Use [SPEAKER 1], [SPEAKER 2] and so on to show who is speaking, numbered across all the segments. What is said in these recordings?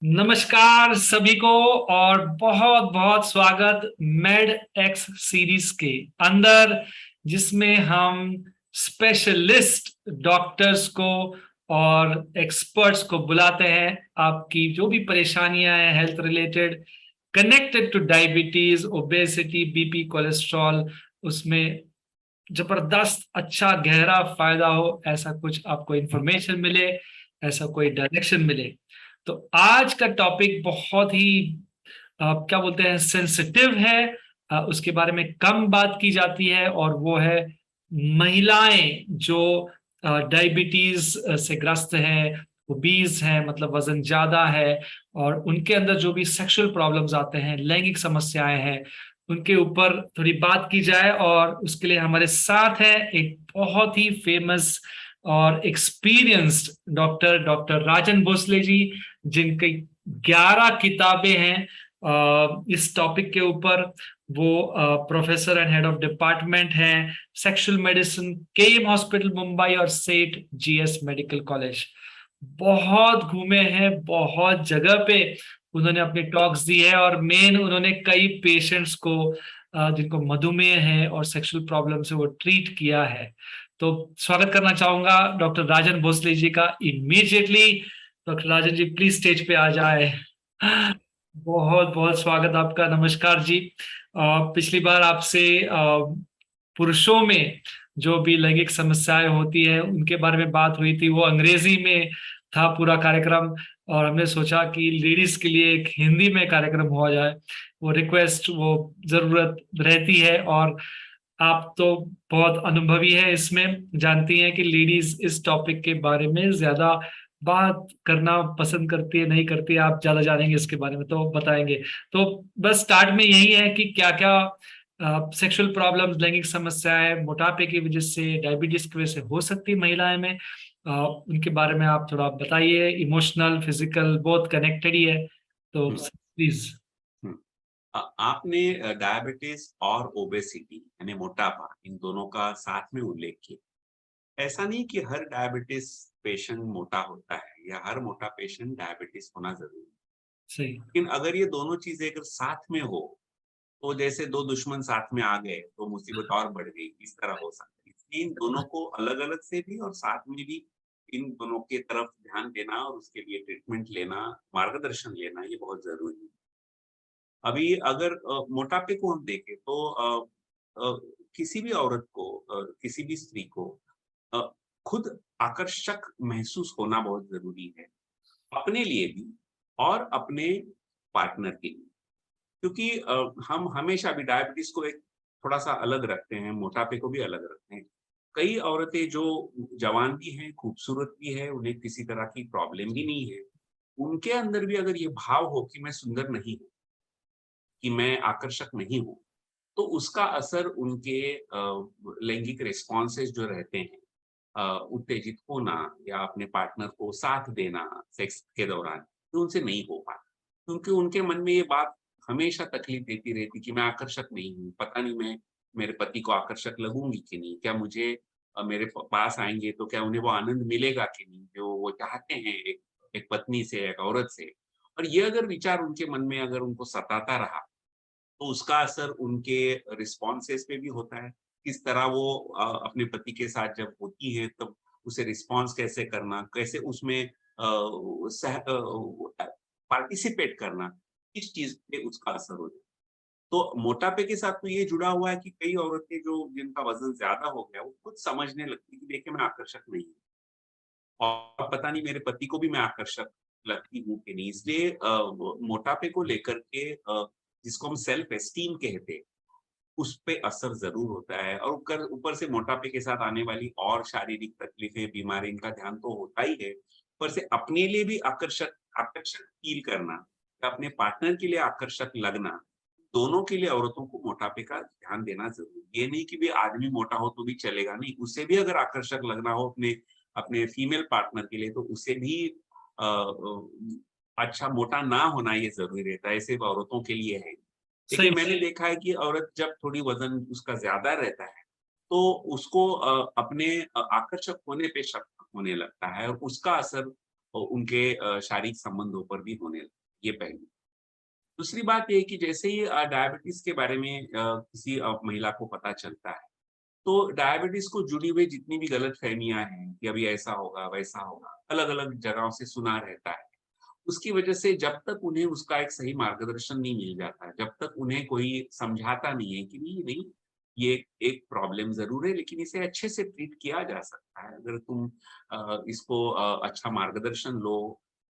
[SPEAKER 1] नमस्कार सभी को और बहुत बहुत स्वागत मेड एक्स सीरीज के अंदर, जिसमें हम स्पेशलिस्ट डॉक्टर्स को और एक्सपर्ट्स को बुलाते हैं। आपकी जो भी परेशानियां हैं health related, connected two diabetes, obesity, BP, cholesterol, उसमें जबरदस्त अच्छा गहरा फायदा हो, ऐसा कुछ आपको इंफॉर्मेशन मिले, ऐसा कोई डायरेक्शन मिले। तो आज का टॉपिक बहुत ही क्या बोलते हैं, सेंसिटिव है। उसके बारे में कम बात की जाती है, और वो है महिलाएं जो डायबिटीज से ग्रस्त हैं, ओबीज हैं, मतलब वजन ज्यादा है, और उनके अंदर जो भी सेक्सुअल प्रॉब्लम्स आते हैं, लैंगिक समस्याएं हैं, उनके ऊपर थोड़ी बात की जाए। और उसके लिए हमारे साथ है एक बहुत ही फेमस और एक्सपीरियंस्ड डॉक्टर राजन भोसले जी, जिनकी 11 किताबें हैं इस टॉपिक के ऊपर। वो professor and head of department हैं सेक्सुअल मेडिसिन, केम हॉस्पिटल मुंबई और सेठ जीएस मेडिकल कॉलेज। बहुत घूमे हैं, बहुत जगह पे उन्होंने अपनी टॉक्स दी है, और मेन उन्होंने कई पेशेंट्स को जिनको मधुमेह है और सेक्सुअल प्रॉब्लम से वो ट्रीट किया है। तो स्वागत करना चाहूंगा डॉक्टर राजन भोसले जी का immediately. Doctor Rajan ji please stage पे आ जाए। बहुत बहुत स्वागत आपका, नमस्कार जी। पिछली बार आपसे पुरुषों में जो भी लैंगिक समस्याएं होती है उनके बारे में बात हुई थी, वो अंग्रेजी में था पूरा कार्यक्रम, और हमने सोचा कि लेडीज के लिए एक हिंदी में कार्यक्रम हुआ जाए। वो रिक्वेस्ट, वो जरूरत रहती है, और आप तो बहुत अनुभवी है इसमें, जानती हैं कि लेडीज इस टॉपिक के बारे में ज्यादा बात करना पसंद करती है, नहीं करती है। आप ज्यादा जानेंगे इसके बारे में तो बताएंगे। तो बस स्टार्ट में यही है कि क्या क्या सेक्सुअल प्रॉब्लम्स, लैंगिक समस्याएं मोटापे की वजह से, डायबिटीज की वजह से हो सकती है महिलाएं में, उनके बारे में आप थोड़ा बताइए। इमोशनल, फिजिकल, बहुत कनेक्टेड ही है, तो
[SPEAKER 2] हम्म,
[SPEAKER 1] प्लीज।
[SPEAKER 2] हम्म। आपने डायबिटीज और ओबेसिटी यानी मोटापा इन दोनों का साथ में उल्लेख किया। ऐसा नहीं कि हर डायबिटीज पेशेंट मोटा होता है या हर मोटा पेशेंट डायबिटीज होना जरूरी है।
[SPEAKER 1] सही।
[SPEAKER 2] लेकिन अगर ये दोनों चीजें अगर साथ में हो तो जैसे दो दुश्मन साथ में आ गए तो मुसीबत और बढ़ गई, इस तरह हो सकता है। इसलिए इन दोनों को अलग अलग से भी और साथ में भी इन दोनों की तरफ ध्यान देना और उसके लिए ट्रीटमेंट लेना, मार्गदर्शन लेना, ये बहुत जरूरी है। अभी अगर मोटापे को हम देखें तो अ, किसी भी औरत को, किसी भी स्त्री को अ, खुद आकर्षक महसूस होना बहुत जरूरी है, अपने लिए भी और अपने पार्टनर के लिए। क्योंकि हम हमेशा भी डायबिटीज को एक थोड़ा सा अलग रखते हैं, मोटापे को भी अलग रखते हैं। कई औरतें जो जवान भी हैं, खूबसूरत भी है, उन्हें किसी तरह की प्रॉब्लम भी नहीं है, उनके अंदर भी अगर ये भाव हो कि मैं सुंदर नहीं हूँ, कि मैं आकर्षक नहीं हूँ, तो उसका असर उनके लैंगिक रिस्पॉन्सेज जो रहते हैं, उत्तेजित होना या अपने पार्टनर को साथ देना सेक्स के दौरान, तो उनसे नहीं हो पाता। क्योंकि उनके मन में ये बात हमेशा तकलीफ देती रहती कि मैं आकर्षक नहीं हूँ, पता नहीं मैं मेरे पति को आकर्षक लगूंगी कि नहीं, क्या मुझे मेरे पास आएंगे तो क्या उन्हें वो आनंद मिलेगा कि नहीं जो वो चाहते हैं एक एक पत्नी से, एक औरत से। और ये अगर विचार उनके मन में अगर उनको सताता रहा तो उसका असर उनके रिस्पॉन्सेस पे भी होता है। किस तरह वो अपने पति के साथ जब होती हैं तब उसे रिस्पॉन्स कैसे करना, कैसे उसमें पार्टिसिपेट करना, किस चीज़ पे उसका असर हो जाए। तो मोटापे के साथ तो ये जुड़ा हुआ है कि कई औरतें जो जिनका वज़न ज़्यादा हो गया, वो खुद समझने लगती है कि देखिए मैं आकर्षक नहीं हूँ और पता नहीं मेरे पति को भी मैं आकर्षक लगती हूँ कि नहीं। इसलिए मोटापे को लेकर के जिसको हम सेल्फ एस्टीम कहते हैं, उस पे असर ज़रूर होता है। और ऊपर ऊपर से मोटापे के साथ आने वाली और शारीरिक तकलीफ़ें, बीमारी, इनका ध्यान तो होता ही है। ऊपर से अपने लिए भी आकर्षक आकर्षक फ़ील करना या अपने पार्टनर के लिए आकर्षक लगना, दोनों के लिए औरतों को मोटापे का ध्यान देना ज़रूरी है। ये नहीं कि भई आदमी मोटा हो तो भी चलेगा, नहीं, उसे भी अगर आकर्षक लगना हो अपने अपने फीमेल पार्टनर के लिए तो उसे भी अच्छा मोटा ना होना ये ज़रूरी रहता है, सिर्फ़ औरतों के लिए है। देखिए
[SPEAKER 1] सही।
[SPEAKER 2] मैंने देखा है कि औरत जब थोड़ी वज़न उसका ज़्यादा रहता है, तो उसको अपने आकर्षक होने पे शक होने लगता है और उसका असर उनके शारीरिक संबंधों पर भी होने लगे। ये पहली। दूसरी बात ये है कि जैसे ही डायबिटीज के बारे में किसी महिला को पता चलता है, तो डायबिटीज को जुड़ी हुई जितनी भी गलतफहमियां हैं कि अभी ऐसा होगा वैसा होगा, अलग अलग जगहों से सुना रहता है, उसकी वजह से जब तक उन्हें उसका एक सही मार्गदर्शन नहीं मिल जाता, जब तक उन्हें कोई समझाता नहीं है कि नहीं नहीं, ये एक प्रॉब्लम जरूर है लेकिन इसे अच्छे से ट्रीट किया जा सकता है, अगर तुम इसको अच्छा मार्गदर्शन लो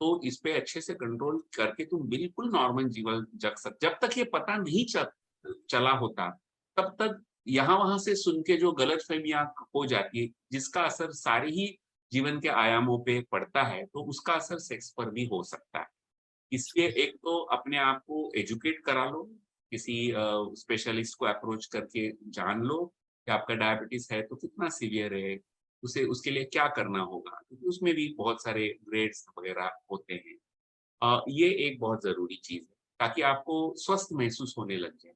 [SPEAKER 2] तो इस पे अच्छे से कंट्रोल करके तुम बिल्कुल नॉर्मल जीवन जग सकते। जब तक ये पता नहीं चला होता, तब तक यहाँ वहां से सुन के जो गलतफहमियां हो जाती है, जिसका असर सारे ही जीवन के आयामों पे पड़ता है, तो उसका असर सेक्स पर भी हो सकता है। इसलिए एक तो अपने आप को एजुकेट करा लो, किसी स्पेशलिस्ट को अप्रोच करके जान लो कि आपका डायबिटीज है तो कितना सीवियर है, उसे उसके लिए क्या करना होगा, क्योंकि उसमें भी बहुत सारे ग्रेड्स वगैरह होते हैं। ये एक बहुत जरूरी चीज है ताकि आपको स्वस्थ महसूस होने लग जाए।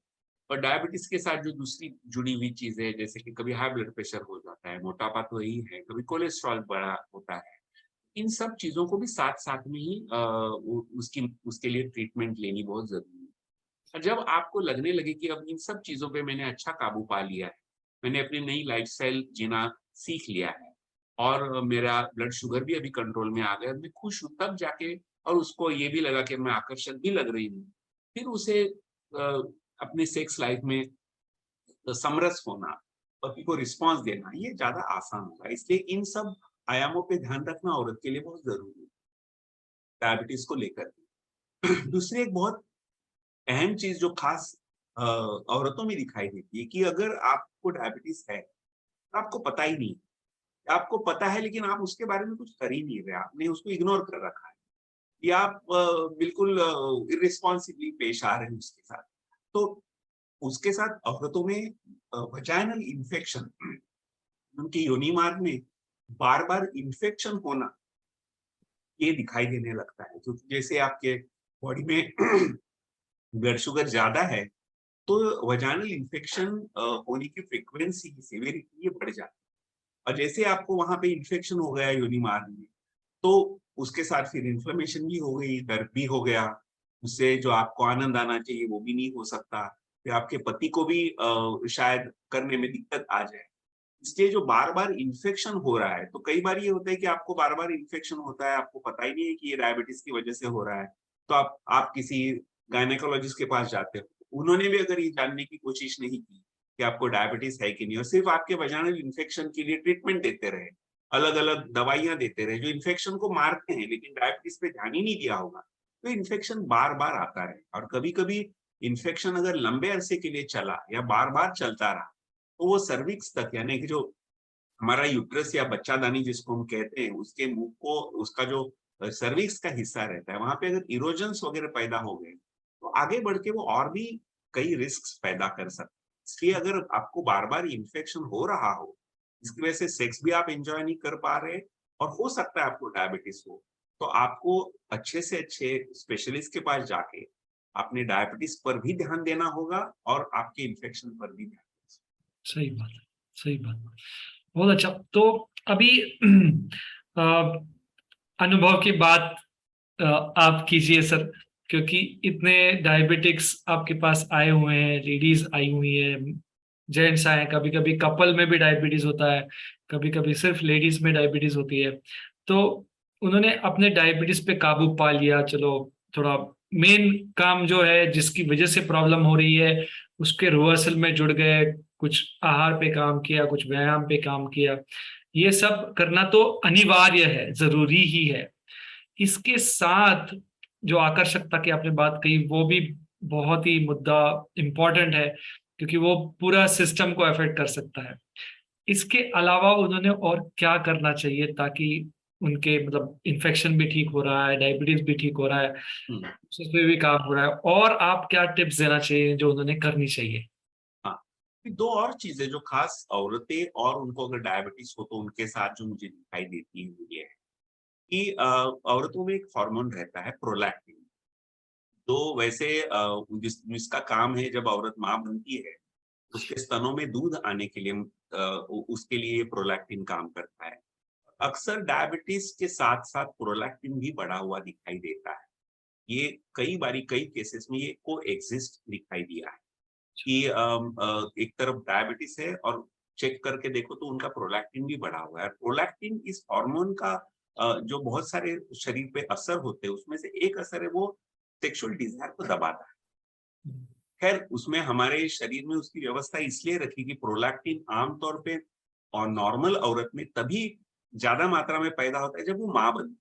[SPEAKER 2] और डायबिटीज के साथ जो दूसरी जुड़ी हुई चीजें है, जैसे कि कभी हाई ब्लड प्रेशर हो जाता है, मोटापा तो यही है, कभी कोलेस्ट्रॉल बढ़ा होता है, इन सब चीजों को भी साथ साथ में ही उसकी उसके लिए ट्रीटमेंट लेनी बहुत जरूरी है। और जब आपको लगने लगे कि अब इन सब चीजों पे मैंने अच्छा काबू पा लिया है, मैंने अपनी नई लाइफस्टाइल जीना सीख लिया है और मेरा ब्लड शुगर भी अभी कंट्रोल में आ गया, मैं खुश हूँ, तब जाके और उसको ये भी लगा कि मैं आकर्षक भी लग रही हूँ, फिर उसे अपने सेक्स लाइफ में समरस होना, पति को रिस्पॉन्स देना, ये ज्यादा आसान होगा। इसलिए इन सब आयामों पे ध्यान रखना औरत के लिए बहुत जरूरी है डायबिटीज को लेकर के। दूसरी एक बहुत अहम चीज जो खास औरतों में दिखाई देती है कि अगर आपको डायबिटीज है तो आपको पता ही नहीं, आपको पता है लेकिन आप उसके बारे में कुछ कर ही नहीं रहे, आपने उसको इग्नोर कर रखा है, या आप बिल्कुल इर्रिस्पॉन्सिबली पेश आ रहे हैं उसके साथ। तो उसके साथ औरतों में वजाइनल इन्फेक्शन, उनके योनि मार्ग में बार बार इन्फेक्शन होना, ये दिखाई देने लगता है। क्योंकि जैसे आपके बॉडी में ब्लड शुगर ज्यादा है, तो वजाइनल इन्फेक्शन होने की फ्रीक्वेंसी, सिवियरिटी ये बढ़ जाती है। और जैसे आपको वहां पे इन्फेक्शन हो गया योनि मार्ग में, तो उसके साथ फिर इन्फ्लेमेशन भी हो गई, दर्द भी हो गया, उससे जो आपको आनंद आना चाहिए वो भी नहीं हो सकता, फिर आपके पति को भी शायद करने में दिक्कत आ जाए। इसलिए जो बार बार इन्फेक्शन हो रहा है, तो कई बार ये होता है कि आपको बार बार इन्फेक्शन होता है, आपको पता ही नहीं है कि ये डायबिटीज की वजह से हो रहा है, तो आप किसी गायनेकोलॉजिस्ट के पास जाते हो, उन्होंने भी अगर ये जानने की कोशिश नहीं की कि आपको डायबिटीज है कि नहीं, और सिर्फ आपके वजाइनल इन्फेक्शन के लिए ट्रीटमेंट देते रहे, अलग अलग दवाइयां देते रहे जो इन्फेक्शन को मारते हैं, लेकिन डायबिटीज पे ध्यान ही नहीं दिया होगा, तो इन्फेक्शन बार बार आता रहे। और कभी कभी इन्फेक्शन अगर लंबे अरसे के लिए चला या बार बार चलता रहा, तो वो सर्विक्स तक, यानी कि जो हमारा यूट्रस या बच्चादानी जिसको हम कहते हैं, उसके मुंह को, उसका जो सर्विक्स का हिस्सा रहता है, वहां पे अगर इरोजन्स वगैरह पैदा हो गए, तो आगे बढ़ के वो और भी कई रिस्क पैदा कर सकते हैं। इसलिए अगर आपको बार बार इन्फेक्शन हो रहा हो, इसकी वजह से सेक्स भी आप एंजॉय नहीं कर पा रहे और हो सकता है आपको डायबिटीज हो, तो आपको अच्छे से अच्छे स्पेशलिस्ट के पास जाके अपने डायबिटीज पर भी ध्यान देना होगा और आपके इन्फेक्शन पर भी ध्यान।
[SPEAKER 1] सही बात है, सही बात। बहुत अच्छा। तो अभी अ, अनुभव की बात आप कीजिए सर, क्योंकि इतने डायबिटिक्स आपके पास आए हुए हैं, लेडीज आई हुई है, जेंट्स आए हैं, कभी कभी कपल में भी डायबिटीज होता है, कभी कभी सिर्फ लेडीज में डायबिटीज होती है। तो उन्होंने अपने डायबिटीज पे काबू पा लिया, चलो थोड़ा मेन काम जो है जिसकी वजह से प्रॉब्लम हो रही है उसके रिवर्सल में जुड़ गए, कुछ आहार पे काम किया, कुछ व्यायाम पे काम किया, ये सब करना तो अनिवार्य है, जरूरी ही है। इसके साथ जो आकर्षकता की आपने बात कही वो भी बहुत ही मुद्दा इम्पोर्टेंट है, क्योंकि वो पूरा सिस्टम को अफेक्ट कर सकता है। इसके अलावा उन्होंने और क्या करना चाहिए ताकि उनके मतलब इन्फेक्शन भी ठीक हो रहा है, डायबिटीज भी ठीक हो रहा है, उस पे भी काम हो रहा है, और आप क्या टिप्स देना चाहिए जो उन्होंने करनी चाहिए?
[SPEAKER 2] हाँ, दो और चीजें जो खास औरतें और उनको अगर डायबिटीज हो तो उनके साथ जो मुझे दिखाई देती है वो ये है कि औरतों में एक हार्मोन रहता है प्रोलैक्टिन। तो वैसे जिसका काम है, जब औरत माँ बनती है, उसके स्तनों में दूध आने के लिए उसके लिए प्रोलैक्टिन काम करता है। अक्सर डायबिटीज के साथ साथ प्रोलैक्टिन भी बढ़ा हुआ दिखाई देता है। ये कई केसेस में ये को एग्जिस्ट दिखाई दिया है कि एक तरफ डायबिटीज है और चेक करके देखो तो उनका प्रोलैक्टिन भी बढ़ा हुआ है। प्रोलैक्टिन इस हार्मोन का जो बहुत सारे शरीर पे असर होते हैं उसमें से एक असर है, वो सेक्सुअल डिजायर को दबाता है। खैर उसमें हमारे शरीर में उसकी व्यवस्था इसलिए रखी कि प्रोलैक्टिन आमतौर पे और नॉर्मल औरत में तभी ज्यादा मात्रा में पैदा होता है जब वो माँ बनती है,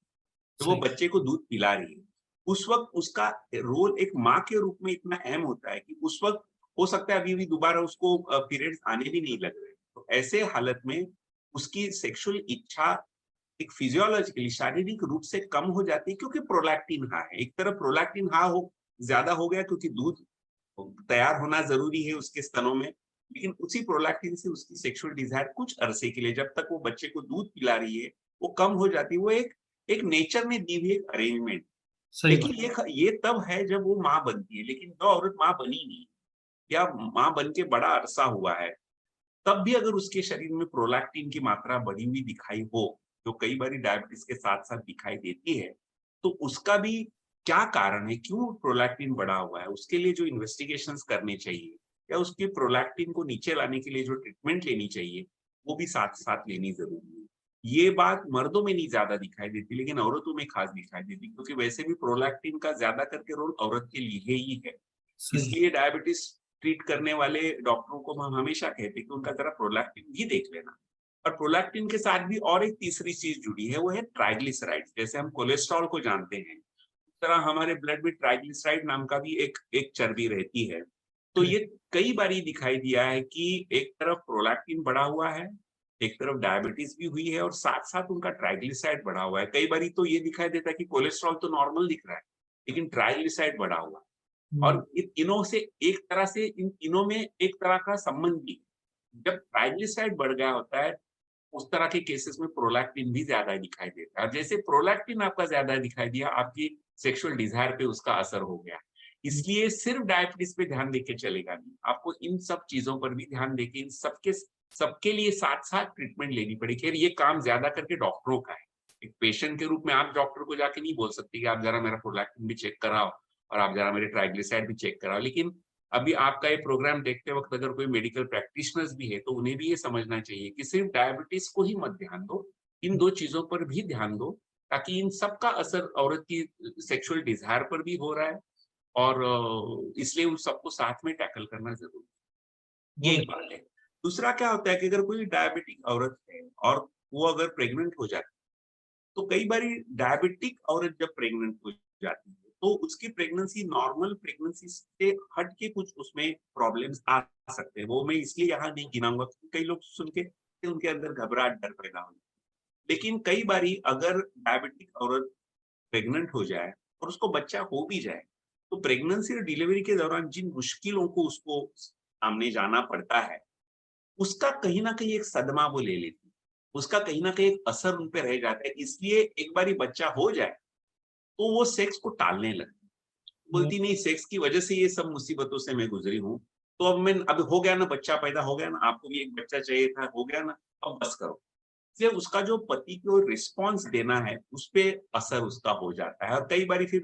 [SPEAKER 2] जब वो
[SPEAKER 1] सही।
[SPEAKER 2] बच्चे को दूध पिला रही है। उस वक्त उसका रोल एक माँ के रूप में इतना अहम होता है कि उस वक्त हो सकता है अभी भी दोबारा उसको पीरियड्स आने भी नहीं लग रहे। तो ऐसे हालत में उसकी सेक्सुअल इच्छा एक फिजियोलॉजिकली शारीरिक रूप से कम हो जाती है, क्योंकि प्रोलैक्टिन हाई है। एक तरफ प्रोलैक्टिन हाई हो ज्यादा हो गया क्योंकि दूध तैयार होना जरूरी है उसके स्तनों में, लेकिन उसी प्रोलैक्टिन से उसकी सेक्सुअल डिजायर कुछ अरसे के लिए, जब तक वो बच्चे को दूध पिला रही है, वो कम हो जाती है। वो एक एक नेचर ने दी हुई एक अरेंजमेंट।
[SPEAKER 1] सही
[SPEAKER 2] लेकिन
[SPEAKER 1] बात।
[SPEAKER 2] ये तब है जब वो माँ बनती है। लेकिन जो औरत माँ बनी नहीं या माँ बन के बड़ा अरसा हुआ है, तब भी अगर उसके शरीर में प्रोलैक्टिन की मात्रा बढ़ी हुई दिखाई हो, जो कई बार डायबिटीज के साथ साथ दिखाई देती है, तो उसका भी क्या कारण है, क्यों प्रोलैक्टिन बढ़ा हुआ है, उसके लिए जो इन्वेस्टिगेशंस करने चाहिए या उसके प्रोलैक्टिन को नीचे लाने के लिए जो ट्रीटमेंट लेनी चाहिए, वो भी साथ साथ लेनी जरूरी है। ये बात मर्दों में नहीं ज्यादा दिखाई देती, लेकिन औरतों में खास दिखाई देती, क्योंकि वैसे भी प्रोलैक्टिन का ज्यादा करके रोल औरत के लिए ही है।
[SPEAKER 1] सही।
[SPEAKER 2] इसलिए डायबिटीज ट्रीट करने वाले डॉक्टरों को हम हमेशा कहते हैं कि उनका जरा प्रोलैक्टिन भी देख लेना। और प्रोलैक्टिन के साथ भी और एक तीसरी चीज जुड़ी है, वो है ट्राइग्लिसराइड्स। जैसे हम कोलेस्ट्रॉल को जानते हैं, उस तरह हमारे ब्लड में ट्राइग्लिसराइड नाम का भी एक चर्बी रहती है। तो ये
[SPEAKER 1] करेक्ट।
[SPEAKER 2] कई बार दिखाई दिया है कि एक तरफ प्रोलैक्टिन बढ़ा हुआ है, एक तरफ डायबिटीज भी हुई है और साथ साथ उनका ट्राइग्लिसराइड बढ़ा हुआ है। कई बार तो ये दिखाई देता है कि कोलेस्ट्रॉल तो नॉर्मल दिख रहा है, लेकिन ट्राइग्लिसराइड बढ़ा हुआ है। और इन तीनों से एक तरह से इन तीनों में एक तरह का संबंध भी, जब ट्राइग्लिसराइड बढ़ गया होता है, उस तरह के केसेस में प्रोलैक्टिन भी ज्यादा दिखाई देता है। और जैसे प्रोलैक्टिन आपका ज्यादा दिखाई दिया, आपकी सेक्सुअल डिजायर पे उसका असर हो गया। इसलिए सिर्फ डायबिटीज पे ध्यान देके चलेगा नहीं, आपको इन सब चीजों पर भी ध्यान देके इन सबके सबके लिए साथ साथ ट्रीटमेंट लेनी पड़ेगी। खैर ये काम ज्यादा करके डॉक्टरों का है। एक पेशेंट के रूप में आप डॉक्टर को जाके नहीं बोल सकते कि आप जरा मेरा प्रोलैक्टिन भी चेक कराओ और आप जरा मेरे ट्राइग्लिसराइड भी चेक कराओ। लेकिन अभी आपका ये प्रोग्राम देखते वक्त अगर कोई मेडिकल प्रैक्टिशनर्स भी है, तो उन्हें भी ये समझना चाहिए कि सिर्फ डायबिटीज को ही मत ध्यान दो, इन दो चीजों पर भी ध्यान दो, ताकि इन सब का असर औरत की सेक्सुअल डिजायर पर भी हो रहा है। और इसलिए उन सबको साथ में टैकल करना जरूरी है। ये
[SPEAKER 1] बहुत
[SPEAKER 2] एक बात है। दूसरा क्या होता है कि अगर कोई डायबिटिक औरत है और वो अगर प्रेग्नेंट हो जाती है, तो कई बार डायबिटिक औरत जब प्रेग्नेंट हो जाती है, तो उसकी प्रेगनेंसी नॉर्मल प्रेगनेंसी से हट के कुछ उसमें प्रॉब्लम्स आ सकते हैं। वो मैं इसलिए यहाँ नहीं गिनाऊंगा, कई लोग सुन के उनके अंदर घबराहट डर पैदा हो। लेकिन कई बारी अगर डायबिटिक औरत प्रेग्नेंट हो जाए और उसको बच्चा हो भी जाए, तो प्रेगनेंसी और डिलीवरी के दौरान जिन मुश्किलों को उसको सामने जाना पड़ता है, उसका कहीं न कहीं एक सदमा वो ले लेती है। उसका कहीं न कहीं एक असर उन पे रह जाता है। इसलिए एक बारी बच्चा हो जाए, तो वो सेक्स को टालने लगती है।
[SPEAKER 1] बहुत।
[SPEAKER 2] बोलती नहीं, सेक्स की वजह से ये सब मुसीबतों से मैं गुज़री हूँ। तो अब हो गया ना, बच्चा पैदा हो गया ना, आपको भी एक बच्चा चाहिए था, हो गया ना, अब बस करो। इसलिए उसका जो पति को रिस्पॉन्स देना है, उसपे असर उसका हो जाता है। और कई बारी फिर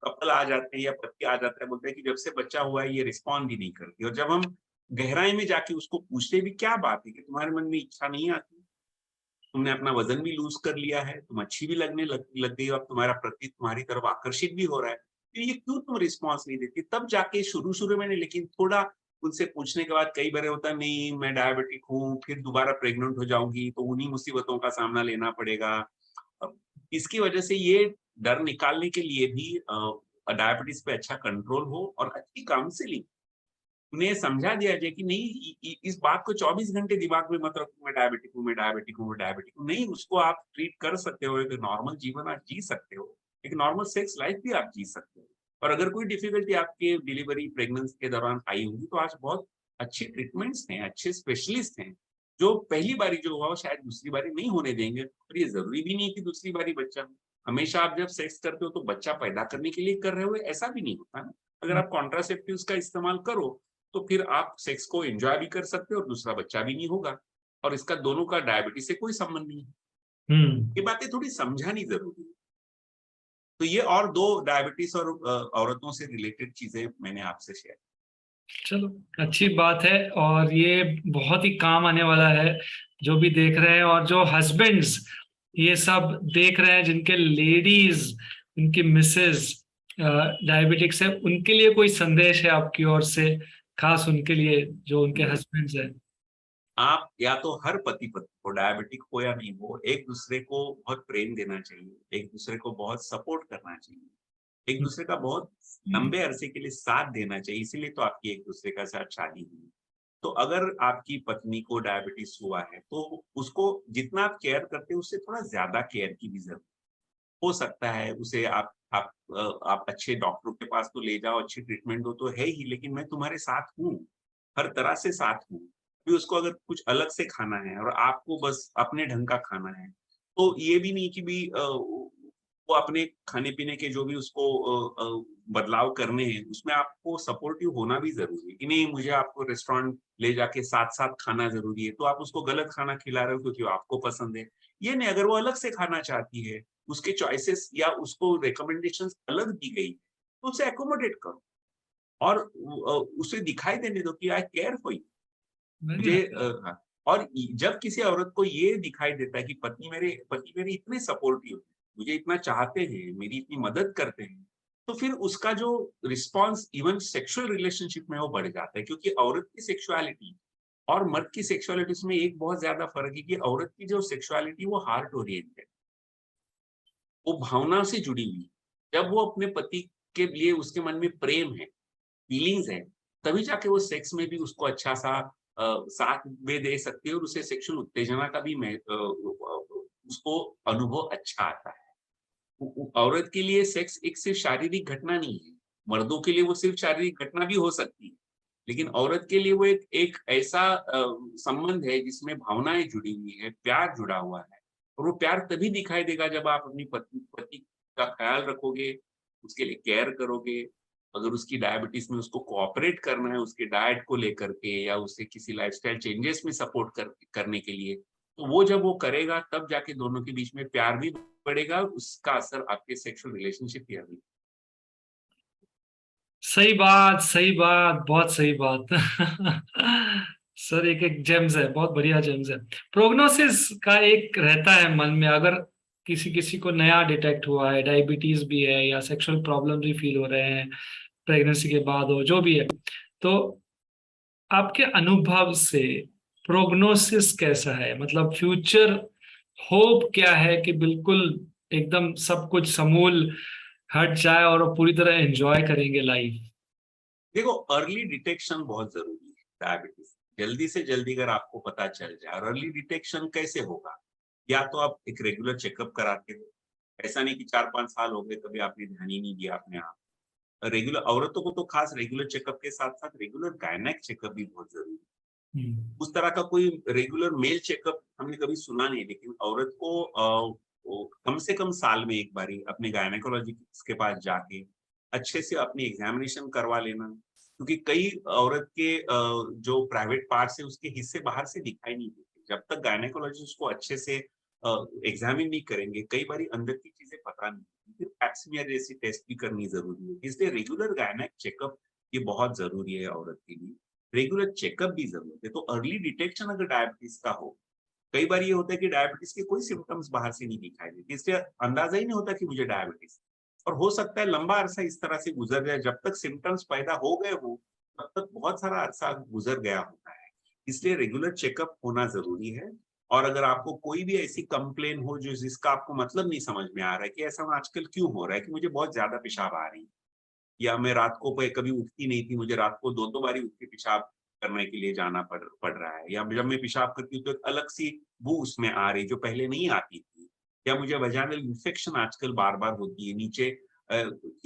[SPEAKER 2] कपल आ जाते हैं या पति आ जाता है, बोलते हैं कि जब से बच्चा हुआ है ये रिस्पॉन्ड ही नहीं करती। और जब हम गहराई में जाके उसको पूछते भी, क्या बात है कि तुम्हारे मन में इच्छा नहीं आती? तुमने अपना वजन भी लूज कर लिया है, तुम अच्छी भी लगने लग गई हो, अब तुम्हारा प्रति तुम्हारी तरफ आकर्षित भी हो रहा है, तो ये क्यों तुम रिस्पॉन्स नहीं देती? तब जाके शुरू-शुरू में नहीं, लेकिन थोड़ा उनसे पूछने के बाद कई बार होता है, नहीं मैं डायबिटिक हूँ, फिर दोबारा प्रेग्नेंट हो जाऊँगी तो उन्हीं मुसीबतों का सामना लेना पड़ेगा। अब इसकी वजह से ये डर निकालने के लिए भी डायबिटीज पे अच्छा कंट्रोल हो और अच्छी काउंसलिंग, उन्हें समझा दिया जाए कि नहीं, इस बात को 24 घंटे दिमाग में मत रखो, मैं डायबिटिक हूँ, मैं डायबिटिक हूँ, मैं डायबिटिक हूँ। नहीं, उसको आप ट्रीट कर सकते हो, एक नॉर्मल जीवन आप जी सकते हो, एक नॉर्मल सेक्स लाइफ भी आप जी सकते हो। और अगर कोई डिफिकल्टी आपके डिलीवरी प्रेगनेंसी के दौरान आई होगी, तो आज बहुत अच्छे ट्रीटमेंट्स हैं, अच्छे स्पेशलिस्ट हैं, जो पहली बारी जो हुआ वो शायद दूसरी बारी नहीं होने देंगे। और ये जरूरी भी नहीं कि दूसरी बारी बच्चा हो। हमेशा आप जब सेक्स करते हो तो बच्चा पैदा करने के लिए कर रहे हो, ऐसा भी नहीं होता ना। अगर आप कॉन्ट्रासेप्टिव्स का इस्तेमाल करो, तो फिर आप सेक्स को एन्जॉय भी कर सकते हो और दूसरा बच्चा भी नहीं होगा। और इसका दोनों का डायबिटीज से कोई संबंध नहीं है। ये बातें थोड़ी समझानी जरूरी है। तो ये और दो डायबिटीज और औरतों से रिलेटेड चीजें मैंने आपसे शेयर।
[SPEAKER 1] चलो, अच्छी बात है, और ये बहुत ही काम आने वाला है जो भी देख रहे हैं, और जो हस्बैंड्स ये सब देख रहे हैं, जिनके लेडीज, उनकी मिसेस डायबिटिक्स है, उनके लिए कोई संदेश है आपकी ओर से, खास उनके लिए जो उनके हस्बैंड्स हैं?
[SPEAKER 2] आप या तो हर पति पत्नी को, डायबिटिक हो या नहीं हो, एक दूसरे को बहुत प्रेम देना चाहिए, एक दूसरे को बहुत सपोर्ट करना चाहिए, एक दूसरे का बहुत लंबे अरसे के लिए साथ देना चाहिए। इसीलिए तो आपकी एक दूसरे का साथ शादी हुई। तो अगर आपकी पत्नी को डायबिटीज हुआ है तो उसको जितना आप केयर करते हैं उससे थोड़ा ज्यादा केयर की भी जरूरत हो सकता है। उसे आप अच्छे डॉक्टरों के पास तो ले जाओ, अच्छी ट्रीटमेंट दो तो है ही, लेकिन मैं तुम्हारे साथ हूँ, हर तरह से साथ हूँ। फिर उसको अगर कुछ अलग से खाना है और आपको बस अपने ढंग का खाना है, तो ये भी नहीं कि भी वो अपने खाने-पीने के जो भी उसको बदलाव करने हैं, उसमें आपको सपोर्टिव होना भी ज़रूरी है कि नहीं मुझे आपको रेस्टोरेंट ले जाके साथ-साथ खाना ज़रूरी है, तो आप उसको गलत खाना खिला रहे हो क्योंकि वो आपको पसंद है। ये नहीं, अगर वो अलग से खाना चाहती है, उसके चॉइसेस या उसको रिकमेंडेशंस अलग दी गई, तो उसे अकोमोडेट करो और उसे दिखाई देने दो कि आई केयर फॉर यू।
[SPEAKER 1] वेरी
[SPEAKER 2] मुझे
[SPEAKER 1] नाइस।
[SPEAKER 2] हाँ, और जब किसी औरत को ये दिखाई देता है कि पति मेरे इतने सपोर्टिव हैं, मुझे इतना चाहते हैं, मेरी इतनी मदद करते हैं, तो फिर उसका जो रिस्पॉन्स इवन सेक्सुअल रिलेशनशिप में वो बढ़ जाता है। क्योंकि औरत की सेक्सुअलिटी और मर्द की सेक्सुअलिटी में एक बहुत ज्यादा फर्क है कि औरत की जो सेक्सुअलिटी वो हार्ट ओरिएंटेड, वो भावना से जुड़ी हुई है। जब वो अपने पति के लिए उसके मन में प्रेम है, फीलिंग्स है, तभी जाके वो सेक्स में भी उसको अच्छा सा साथ में दे सकती है और उसे सेक्सुअल उत्तेजना का भी उसको अनुभव अच्छा आता है। औरत के लिए सेक्स एक सिर्फ शारीरिक घटना नहीं है, मर्दों के लिए वो सिर्फ शारीरिक घटना भी हो सकती है, लेकिन औरत के लिए वो एक एक ऐसा संबंध है जिसमें भावनाएं जुड़ी हुई है, प्यार जुड़ा हुआ है। और वो प्यार तभी दिखाई देगा जब आप अपनी पति का ख्याल रखोगे, उसके लिए केयर करोगे। अगर उसकी डायबिटीज में उसको कोऑपरेट करना है, उसके डाइट को लेकर के या उसे किसी लाइफस्टाइल चेंजेस में सपोर्ट करने के लिए, तो वो जब वो करेगा तब जाके दोनों के बीच में प्यार भी बढ़ेगा, उसका असर आपके सेक्सुअल रिलेशनशिप पे भी।
[SPEAKER 1] सही बात, सही बात, बहुत सही बात। सर, एक एक जेम्स है, बहुत बढ़िया जेम्स है। प्रोग्नोसिस का एक रहता है मन में, अगर किसी किसी को नया डिटेक्ट हुआ है, डायबिटीज भी है या सेक्सुअल प्रॉब्लम भी फील हो रहे हैं प्रेगनेंसी के बाद, हो जो भी है, तो आपके अनुभव से प्रोग्नोसिस कैसा है? मतलब फ्यूचर होप क्या है कि बिल्कुल एकदम सब कुछ समूल हट जाए और वो पूरी तरह एंजॉय करेंगे लाइफ?
[SPEAKER 2] देखो, अर्ली डिटेक्शन बहुत जरूरी है डायबिटीज। जल्दी से जल्दी अगर आपको पता चल जाए, और अर्ली डिटेक्शन कैसे होगा, या तो आप एक रेगुलर चेकअप कराते हो। ऐसा नहीं कि 4-5 साल हो गए कभी आपने ध्यान ही नहीं दिया अपने आप। रेगुलर औरतों को तो खास रेगुलर चेकअप के साथ साथ रेगुलर गायनेक चेकअप भी बहुत जरूरी है। उस तरह का कोई रेगुलर मेल चेकअप हमने कभी सुना नहीं, लेकिन औरत को कम से कम साल में एक बारी अपने गायनेकोलॉजिस्ट के पास जाके अच्छे से अपनी एग्जामिनेशन करवा लेना। क्योंकि कई औरत के जो प्राइवेट पार्ट्स है उसके हिस्से बाहर से दिखाई नहीं देते, जब तक गायनेकोलॉजिस्ट उसको अच्छे से एग्जामिन नहीं करेंगे कई बारी अंदर की चीजें पता नहीं होती। फिर पैप्समियर जैसी टेस्ट भी करनी जरूरी है, इसलिए रेगुलर गायनेक चेकअप ये बहुत जरूरी है औरत के लिए। रेगुलर चेकअप भी जरूरत है। तो अर्ली डिटेक्शन अगर डायबिटीज का हो, कई बार ये होता है कि डायबिटीज के कोई सिम्टम्स बाहर से नहीं दिखाई देते, इसलिए अंदाजा ही नहीं होता कि मुझे डायबिटीज। और हो सकता है लंबा अरसा इस तरह से गुजर जाए, जब तक सिम्टम्स पैदा हो गए हो तब तक बहुत सारा अरसा गुजर गया होता है। इसलिए रेगुलर चेकअप होना जरूरी है। और अगर आपको कोई भी ऐसी कंप्लेन हो जो जिसका आपको मतलब नहीं समझ में आ रहा है कि ऐसा आजकल क्यों हो रहा है कि मुझे बहुत ज्यादा पेशाब आ रही है, या मैं रात को कभी उठती नहीं थी, मुझे रात को 2-2 बारी उठ के पेशाब करने के लिए जाना पड़ रहा है, या जब मैं पेशाब करती हूँ तो एक अलग सी बू उसमें आ रही जो पहले नहीं आती थी, या मुझे वजाइनल इन्फेक्शन आजकल बार-बार होती है, नीचे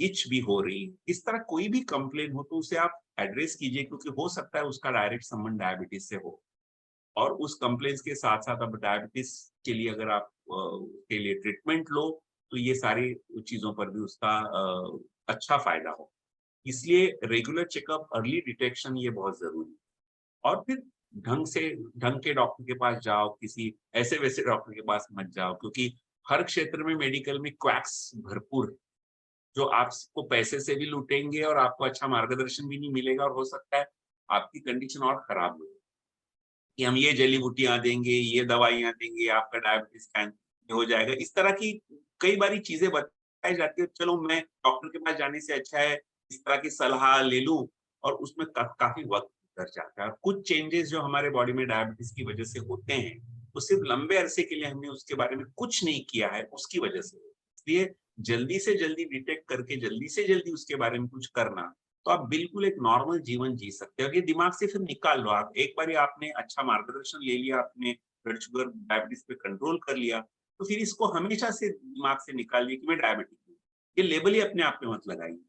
[SPEAKER 2] इच भी हो रही है। इस तरह कोई भी कंप्लेन हो तो उसे आप एड्रेस कीजिए, क्योंकि हो सकता है उसका डायरेक्ट संबंध डायबिटीज से हो। और उस कंप्लेंट्स के साथ-साथ अब डायबिटीज के लिए अगर आप के लिए ट्रीटमेंट लो, तो ये सारी चीज़ों पर भी उसका अच्छा फ़ायदा हो। इसलिए रेगुलर चेकअप, अर्ली डिटेक्शन ये बहुत ज़रूरी है। और फिर ढंग के डॉक्टर के पास जाओ, किसी ऐसे वैसे डॉक्टर के पास मत जाओ, क्योंकि हर क्षेत्र में मेडिकल में क्वैक्स भरपूर है, जो आपको पैसे से भी लूटेंगे और आपको अच्छा मार्गदर्शन भी नहीं मिलेगा, और हो सकता है आपकी कंडीशन और खराब हो जाए कि हम ये जड़ी-बूटियाँ देंगे, ये दवाइयाँ देंगे, आपका डायबिटीज़ हो जाएगा। इस तरह की कई बारी चीज़ें बताई जाती है, चलो मैं डॉक्टर के पास जाने से अच्छा है इस तरह की सलाह ले लूँ, और उसमें काफ़ी वक़्त गुज़र जाता है। और कुछ चेंजेज़ जो हमारे बॉडी में डायबिटीज़ की वज़ह से होते हैं, वो सिर्फ़ लंबे अरसे के लिए हमने उसके बारे में कुछ नहीं किया है, उसकी वज़ह से। इसलिए जल्दी से जल्दी डिटेक्ट करके जल्दी से जल्दी उसके बारे में कुछ करना, तो आप बिल्कुल एक नॉर्मल जीवन जी सकते हैं, और ये दिमाग से फिर निकाल लो आप। एक बारी आपने अच्छा मार्गदर्शन ले लिया, आपने ब्लड शुगर, डायबिटीज़ पे कंट्रोल कर लिया, तो फिर इसको हमेशा से दिमाग से निकालिए कि मैं डायबिटिक हूँ। ये लेबल ही अपने आप पे मत लगाइए।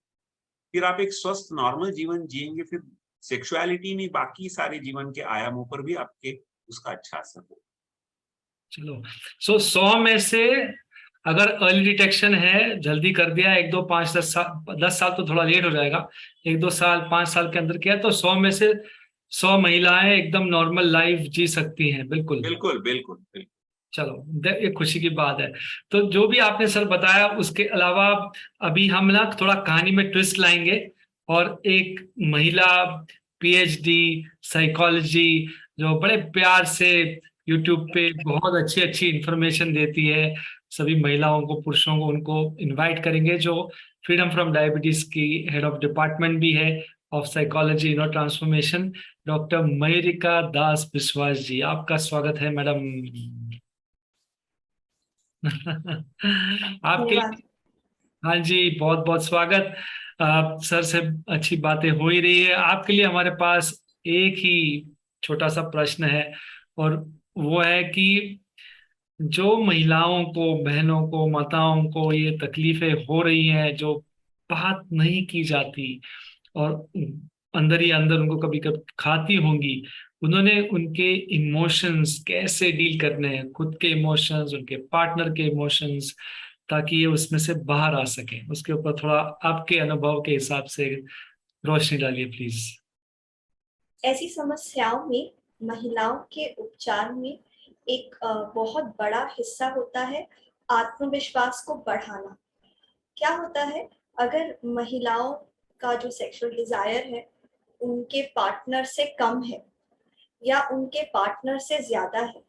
[SPEAKER 2] फिर आप एक स्वस्थ नॉर्मल जीवन जिएँगे, फिर सेक्सुअलिटी नहीं, बाकी सारे जीवन के आयामों पर भी आपके उसका अच्छा असर होगा।
[SPEAKER 1] चलो, सो 100 में से अगर अर्ली डिटेक्शन है, जल्दी कर दिया, 1 2 5 10 साल तो थोड़ा लेट हो जाएगा, 1 2 साल 5 साल के अंदर किया तो 100 में से 100 महिलाएं एकदम नॉर्मल लाइफ जी सकती हैं। बिल्कुल।
[SPEAKER 2] बिल्कुल, बिल्कुल, बिल्कुल।
[SPEAKER 1] चलो, ये खुशी की बात है। तो जो भी आपने सर बताया, उसके अलावा अभी हम ना थोड़ा कहानी में ट्विस्ट लाएंगे, और एक महिला पीएचडी साइकोलॉजी जो बड़े प्यार से यूट्यूब पे बहुत अच्छी अच्छी इंफॉर्मेशन देती है सभी महिलाओं को, पुरुषों को, उनको इनवाइट करेंगे, जो फ्रीडम फ्रॉम डायबिटीज की हेड ऑफ डिपार्टमेंट भी है ऑफ साइकोलॉजी इनो ट्रांसफॉर्मेशन, डॉक्टर मयूरिका दास बिस्वास जी। आपका स्वागत है मैडम। आपके
[SPEAKER 3] धन्यवाद।
[SPEAKER 1] लिए, हाँ जी, बहुत बहुत स्वागत। सर से अच्छी बातें हो ही रही है, आपके लिए हमारे पास एक ही छोटा सा प्रश्न है, और वो है कि जो महिलाओं को, बहनों को, माताओं को ये तकलीफें हो रही हैं, जो बात नहीं की जाती, और अंदर ही अंदर उनको कभी कभी खाती होंगी, उन्होंने उनके इमोशंस कैसे डील करने हैं, खुद के इमोशंस, उनके पार्टनर के इमोशंस, ताकि ये उसमें से बाहर आ सके, उसके ऊपर थोड़ा आपके अनुभव के हिसाब से रोशनी डालिए प्लीज।
[SPEAKER 3] ऐसी समस्याओं में महिलाओं के उपचार में एक बहुत बड़ा हिस्सा होता है आत्मविश्वास को बढ़ाना। क्या होता है, अगर महिलाओं का जो सेक्सुअल डिजायर है उनके पार्टनर से कम है या उनके पार्टनर से ज्यादा है,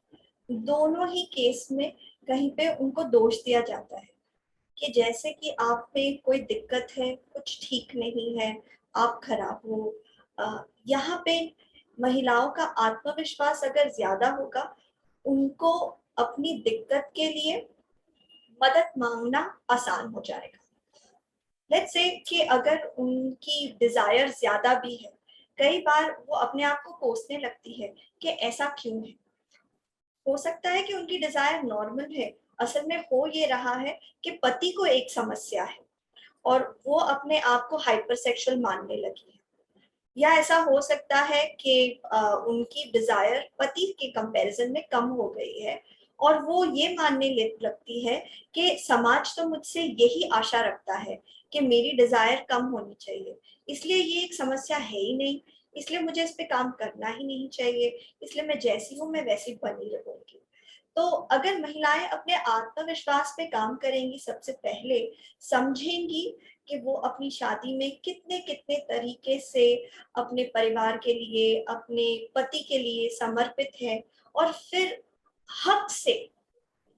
[SPEAKER 3] दोनों ही केस में कहीं पे उनको दोष दिया जाता है कि जैसे कि आप में कोई दिक्कत है, कुछ ठीक नहीं है, आप खराब हो। यहाँ पे महिलाओं का आत्मविश्वास अगर ज्यादा होगा, उनको अपनी दिक्कत के लिए मदद मांगना आसान हो जाएगा। लेट्स से कि अगर उनकी डिजायर ज्यादा भी है, कई बार वो अपने आप को कोसने लगती है कि ऐसा क्यों है। हो सकता है कि उनकी डिजायर नॉर्मल है, असल में हो ये रहा है कि पति को एक समस्या है और वो अपने आप को हाइपरसेक्सुअल मानने लगी है। या ऐसा हो सकता है कि उनकी डिजायर पति के कंपैरिजन में कम हो गई है और वो ये मानने लगती है कि समाज तो मुझसे यही आशा रखता है कि मेरी डिजायर कम होनी चाहिए, इसलिए ये एक समस्या है ही नहीं, इसलिए मुझे इस पे काम करना ही नहीं चाहिए, इसलिए मैं जैसी हूँ मैं वैसी बनी रहूंगी। तो अगर महिलाएं अपने आत्मविश्वास पे काम करेंगी, सबसे पहले समझेंगी कि वो अपनी शादी में कितने कितने तरीके से अपने परिवार के लिए, अपने पति के लिए समर्पित है, और फिर हक से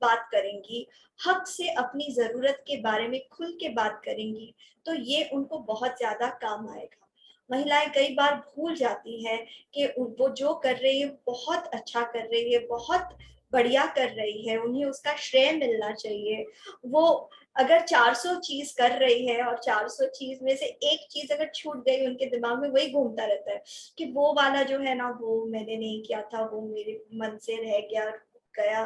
[SPEAKER 3] बात करेंगी, हक से अपनी जरूरत के बारे में खुल के बात करेंगी, तो ये उनको बहुत ज्यादा काम आएगा। महिलाएं कई बार भूल जाती हैं कि वो जो कर रही है बहुत अच्छा कर रही है, बहुत बढ़िया कर रही है, उन्हें उसका श्रेय मिलना चाहिए। वो अगर 400 चीज कर रही है और 400 चीज में से एक चीज अगर छूट गई, उनके दिमाग में वही घूमता रहता है कि वो वाला जो है ना, वो मैंने नहीं किया था, वो मेरे मन से रह गया,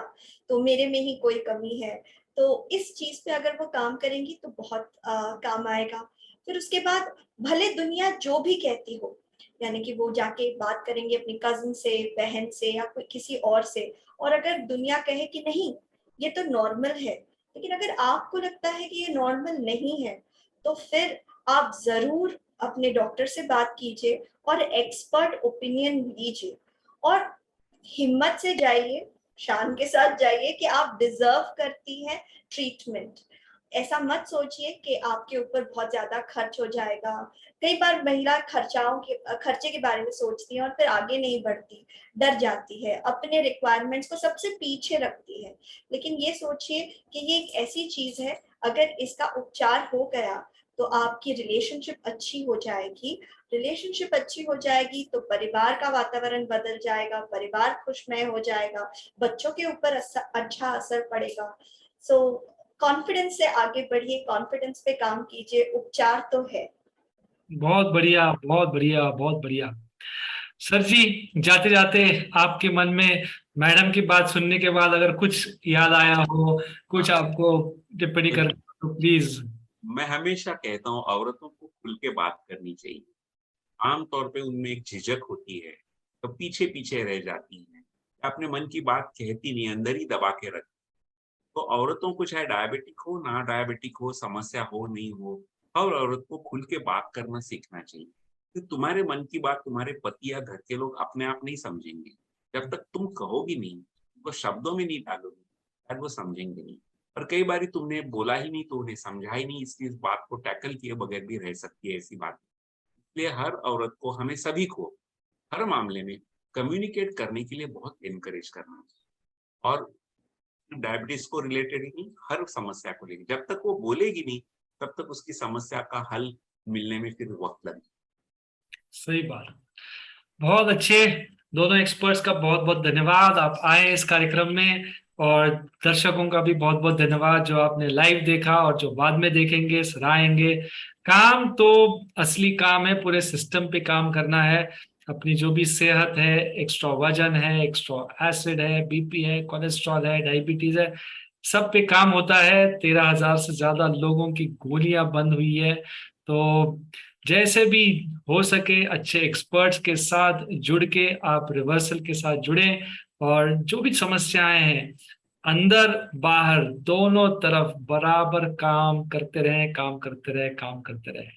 [SPEAKER 3] तो मेरे में ही कोई कमी है। तो इस चीज पे अगर वो काम करेंगी तो बहुत काम आएगा। फिर उसके बाद भले दुनिया जो भी कहती हो, यानी कि वो जाके बात करेंगे अपनी कजिन से, बहन से या कोई किसी और से, और अगर दुनिया कहे कि नहीं ये तो नॉर्मल है, लेकिन अगर आपको लगता है कि ये नॉर्मल नहीं है, तो फिर आप जरूर अपने डॉक्टर से बात कीजिए और एक्सपर्ट ओपिनियन लीजिए। और हिम्मत से जाइए, शान के साथ जाइए कि आप डिजर्व करती हैं ट्रीटमेंट। ऐसा मत सोचिए कि आपके ऊपर बहुत ज्यादा खर्च हो जाएगा। कई बार महिला खर्चे के बारे में सोचती है और फिर आगे नहीं बढ़ती, डर जाती है, अपने रिक्वायरमेंट्स को सबसे पीछे रखती है। लेकिन ये सोचिए कि ये एक ऐसी चीज है, अगर इसका उपचार हो गया तो आपकी रिलेशनशिप अच्छी हो जाएगी। रिलेशनशिप अच्छी हो जाएगी तो परिवार का वातावरण बदल जाएगा, परिवार खुशमय हो जाएगा, बच्चों के ऊपर अच्छा असर पड़ेगा। सो कॉन्फिडेंस से आगे बढ़िए, कॉन्फिडेंस पे काम कीजिए, उपचार तो है।
[SPEAKER 1] बहुत बढ़िया, बहुत बढ़िया, बहुत बढ़िया। सर जी, जाते जाते आपके मन में मैडम की बात सुनने के बाद अगर कुछ याद आया हो, कुछ आपको टिप्पणी कर तो प्लीज।
[SPEAKER 2] मैं हमेशा कहता हूँ औरतों को खुल के बात करनी चाहिए। आमतौर पे उनमें एक झिझक होती है, तो पीछे पीछे रह जाती हैं, अपने मन की बात कहती नहीं, अंदर ही दबा के रखती। तो औरतों को चाहे डायबिटिक हो, ना डायबिटिक हो, समस्या हो नहीं हो, हर औरत को खुल के बात करना सीखना चाहिए। तो तुम्हारे मन की बात तुम्हारे पति या घर के लोग अपने आप नहीं समझेंगे। जब तक तुम कहोगी नहीं, उनको शब्दों में नहीं डालोगी, शायद वो समझेंगे नहीं। और कई बारी तुमने बोला ही नहीं तो उन्हें समझा ही नहीं, इसलिए इस बात को टैकल किए बगैर भी रह सकती है ऐसी बात। इसलिए हर औरत को, हमें सभी को हर मामले में कम्युनिकेट करने के लिए बहुत एनकरेज करना चाहिए। और डायबिटीज को रिलेटेड ही नहीं, हर समस्या को लेकर जब तक वो बोलेगी नहीं, तब तक उसकी समस्या का हल मिलने में फिर वक्त लगेगा।
[SPEAKER 1] सही बात। बहुत अच्छे दोनों एक्सपर्ट्स का बहुत बहुत धन्यवाद, आप आए इस कार्यक्रम में। और दर्शकों का भी बहुत बहुत धन्यवाद जो आपने लाइव देखा और जो बाद में देखेंगे, सराहेंगे। काम तो असली काम है, पूरे सिस्टम पे काम करना है। अपनी जो भी सेहत है, एक्स्ट्रा वजन है, एक्स्ट्रा एसिड है, बीपी है, कोलेस्ट्रॉल है, डायबिटीज है, सब पे काम होता है। 13,000 से ज्यादा लोगों की गोलियां बंद हुई है। तो जैसे भी हो सके अच्छे एक्सपर्ट्स के साथ जुड़ के आप रिवर्सल के साथ जुड़े, और जो भी समस्याएं हैं अंदर बाहर दोनों तरफ बराबर काम करते रहें, काम करते रहें, काम करते रहें।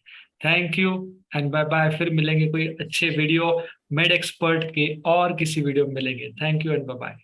[SPEAKER 1] Thank you and bye bye. फिर मिलेंगे कोई अच्छे वीडियो, मेड एक्सपर्ट के और किसी वीडियो में मिलेंगे। Thank you and bye bye.